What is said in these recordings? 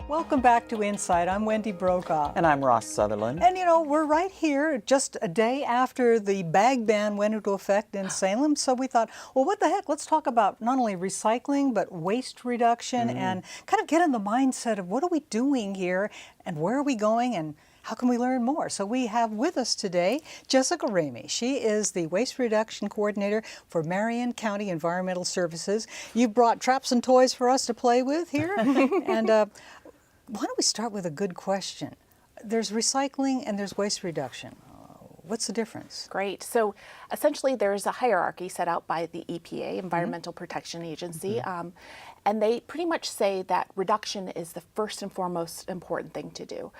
Welcome back to InSight. I'm Wendy Brokaw. And I'm Ross Sutherland. And we're right here just a day after the bag ban went into effect in Salem. So we thought, well, what the heck? Let's talk about not only recycling, but waste reduction and kind of get in the mindset of what are we doing here and where are we going and how can we learn more? So we have with us today Jessica Ramey. She is the Waste Reduction Coordinator for Marion County Environmental Services. You brought traps and toys for us to play with here. And why don't we start with a good question? There's recycling and there's waste reduction. What's the difference? Great. So essentially there's a hierarchy set out by the EPA, Environmental Protection Agency, and they pretty much say that reduction is the first and foremost important thing to do.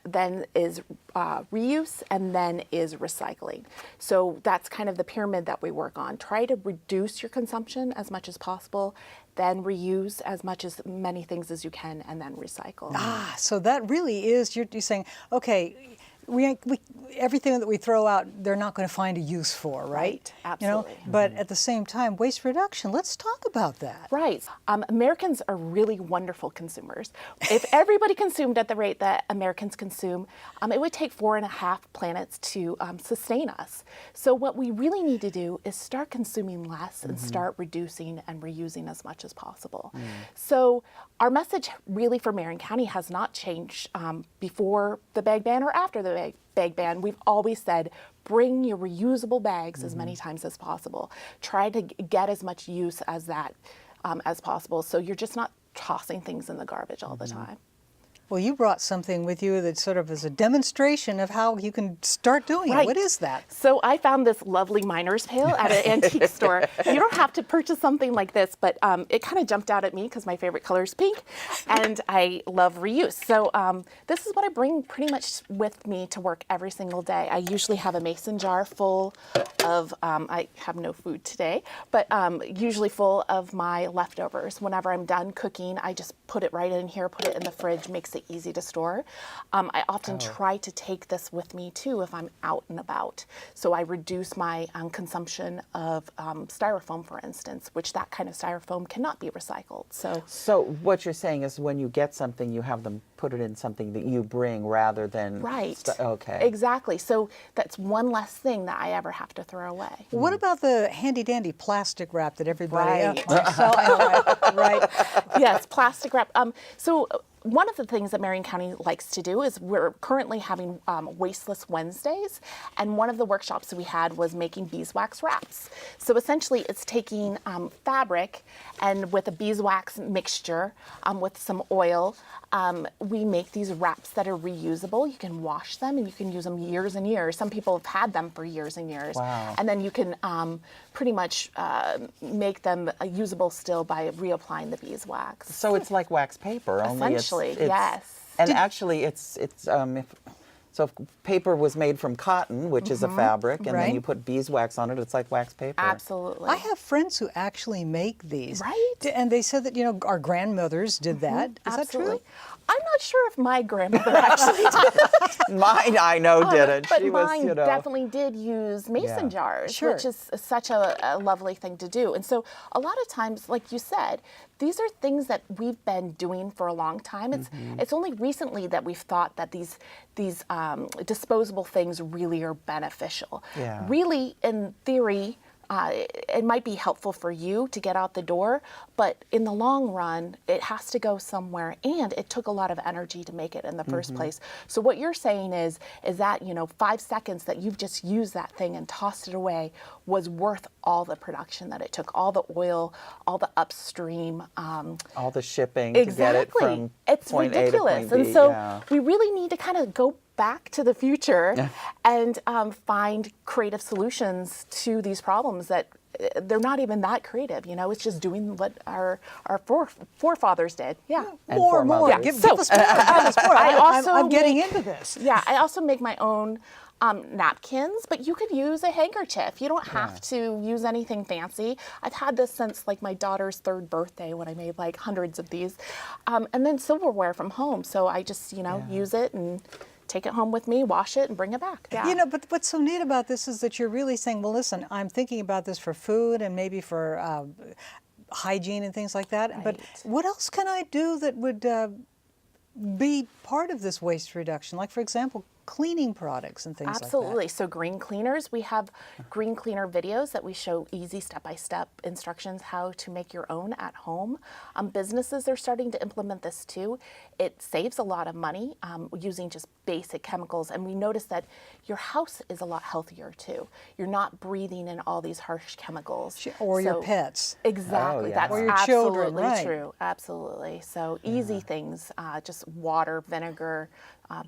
Then is reuse, and then is recycling. So that's kind of the pyramid that we work on. Try to reduce your consumption as much as possible, then reuse as many things as you can, and then recycle. So that really is, you're saying, okay, we everything that we throw out, they're not going to find a use for, right? Absolutely. But at the same time, waste reduction, let's talk about that. Right. Americans are really wonderful consumers. If everybody consumed at the rate that Americans consume, it would take 4.5 planets to sustain us. So what we really need to do is start consuming less and start reducing and reusing as much as possible. So our message really for Marion County has not changed before the bag ban or after the bag ban. We've always said, bring your reusable bags as many times as possible. Try to get as much use as that as possible, so you're just not tossing things in the garbage all the time. Well, you brought something with you that sort of is a demonstration of how you can start doing it. What is that? So I found this lovely miner's pail at an antique store. You don't have to purchase something like this, but it kind of jumped out at me because my favorite color is pink, and I love reuse. So this is what I bring pretty much with me to work every single day. I usually have a mason jar full of, I have no food today, but usually full of my leftovers. Whenever I'm done cooking, I just put it right in here, put it in the fridge, makes it easy to store. I often try to take this with me too if I'm out and about. So I reduce my consumption of styrofoam, for instance, which that kind of styrofoam cannot be recycled. So what you're saying is when you get something, you have them put it in something that you bring rather than... Right. Okay. Exactly. So that's one less thing that I ever have to throw away. What about the handy-dandy plastic wrap that everybody... Right. Right. Yes, plastic wrap. So one of the things that Marion County likes to do is we're currently having Wasteless Wednesdays, and one of the workshops we had was making beeswax wraps. So essentially it's taking fabric and with a beeswax mixture with some oil, we make these wraps that are reusable. You can wash them and you can use them years and years. Some people have had them for years and years. Wow. And then you can pretty much make them usable still by reapplying the beeswax. So it's like wax paper, only Essentially, it's yes. And actually, if paper was made from cotton, which is a fabric, and then you put beeswax on it, it's like wax paper. Absolutely. I have friends who actually make these. Right. And they said that, our grandmothers did that. Is Absolutely. that true? I'm not sure if my grandmother actually did. Mine, I know, didn't. But She mine was, definitely did use mason jars, Sure. which is such a lovely thing to do. And so a lot of times, like you said, these are things that we've been doing for a long time. It's only recently that we've thought that these disposable things really are beneficial. Yeah. Really, in theory, it might be helpful for you to get out the door, but in the long run, it has to go somewhere, and it took a lot of energy to make it in the first place. So what you're saying is that 5 seconds that you've just used that thing and tossed it away was worth all the production that it took, all the oil, all the upstream, all the shipping to get it from it's point ridiculous. A to point B. And so we really need to kind of go back to the future and find creative solutions to these problems that they're not even that creative. It's just doing what our forefathers did. Yeah. And More. mothers. Give us more. Give us more. I'm getting into this. Yeah, I also make my own napkins, but you could use a handkerchief. You don't have to use anything fancy. I've had this since like my daughter's 3rd birthday when I made like hundreds of these. And then silverware from home. So I just, use it and take it home with me, wash it, and bring it back. Yeah. But what's so neat about this is that you're really saying, well, listen, I'm thinking about this for food and maybe for hygiene and things like that. Right. But what else can I do that would be part of this waste reduction? Like, for example, cleaning products and things Absolutely. like So green cleaners, we have green cleaner videos that we show easy step-by-step instructions how to make your own at home. Businesses are starting to implement this too. It saves a lot of money using just basic chemicals, and we notice that your house is a lot healthier too. You're not breathing in all these harsh chemicals. that. Or your pets. Exactly. Oh, yeah. That's Or your absolutely children, right. true. Absolutely. So easy things, just water, vinegar,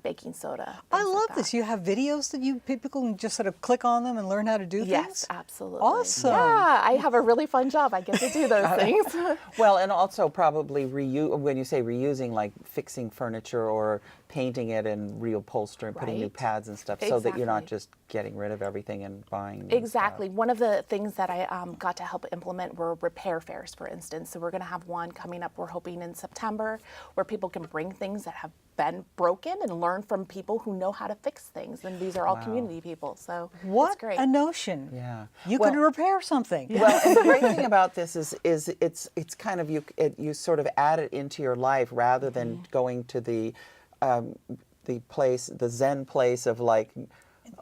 baking soda. I things like love that. this. You have videos that people can just sort of click on them and learn how to do Yes, things? absolutely. Awesome. Yeah, I have a really fun job. I get to do those things. Well, and also probably when you say reusing, like fixing furniture or painting it and reupholstering, putting new Right. pads and stuff, so that you're not Exactly. just getting rid of everything and buying new Exactly. stuff. One of the things that I got to help implement were repair fairs, for instance. So we're going to have one coming up, we're hoping in September, where people can bring things that have been broken and learn from people who know how to fix things. And these are all community people. So it's What great. a notion. Yeah. You Well- can repair something. Well, and the great thing about this is it's kind of you sort of add it into your life rather than going to the place, the Zen place of like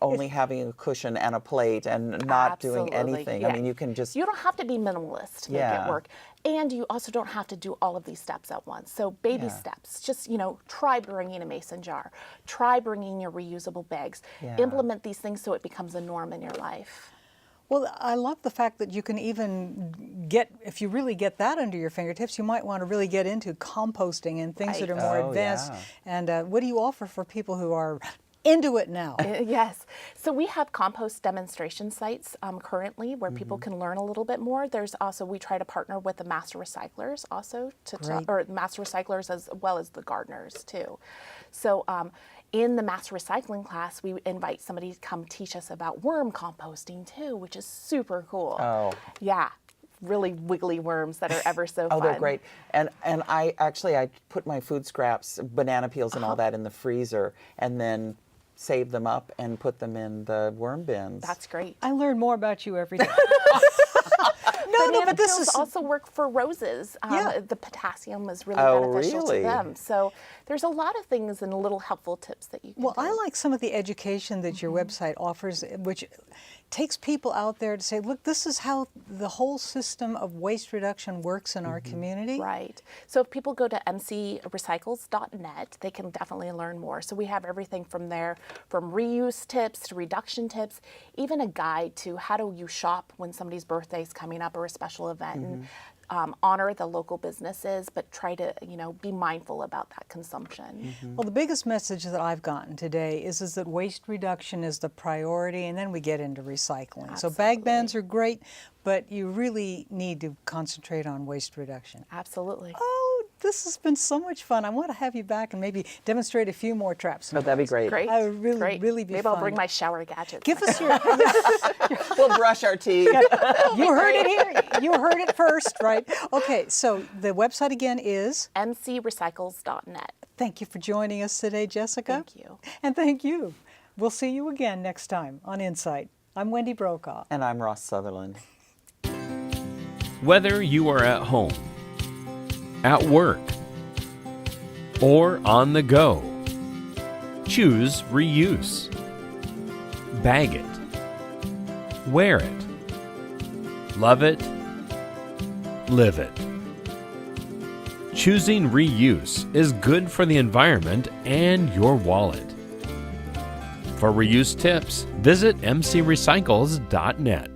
only having a cushion and a plate and not doing Absolutely, anything. yeah. I mean, you can just You don't have to be minimalist to make Yeah. it work. And you also don't have to do all of these steps at once. So baby Yeah. steps, just, try bringing a mason jar. Try bringing your reusable bags. Yeah. Implement these things so it becomes a norm in your life. Well, I love the fact that you can even if you really get that under your fingertips, you might want to really get into composting and things that are Right. more Oh, advanced. yeah. And what do you offer for people who are into it now? Yes. So we have compost demonstration sites currently where people Mm-hmm. can learn a little bit more. There's also, we try to partner with the master recyclers also, Great. or master recyclers as well as the gardeners too. So in the master recycling class, we invite somebody to come teach us about worm composting too, which is super cool. Oh. Yeah. Really wiggly worms that are ever so Oh, fun. they're great. And I put my food scraps, banana peels and all that in the freezer and then save them up and put them in the worm bins. That's great. I learn more about you every day. No, Banana but this peels is also work for roses. Yeah. The potassium is really Oh, beneficial really? to them. So there's a lot of things and little helpful tips that you can Well, do. I like some of the education that your website offers, which takes people out there to say, look, this is how the whole system of waste reduction works in our community. Right. So if people go to mcrecycles.net, they can definitely learn more. So we have everything from there, from reuse tips to reduction tips, even a guide to how do you shop when somebody's birthday is coming up or a special event. And, honor the local businesses, but try to, be mindful about that consumption. Well, the biggest message that I've gotten today is that waste reduction is the priority, and then we get into recycling. So bag bans are great, but you really need to concentrate on waste reduction. Absolutely. Oh, this has been so much fun. I want to have you back and maybe demonstrate a few more traps. Oh, that'd be great. Great. That would really, Great. really be Maybe fun. I'll bring my shower gadgets. Give us your. We'll brush our teeth. You heard it here. You heard it first, right? Okay, so the website again is. mcrecycles.net. Thank you for joining us today, Jessica. Thank you. And thank you. We'll see you again next time on InSight. I'm Wendy Brokaw. And I'm Ross Sutherland. Whether you are at home, at work, or on the go, choose reuse. Bag it. Wear it. Love it. Live it. Choosing reuse is good for the environment and your wallet. For reuse tips, visit mcrecycles.net.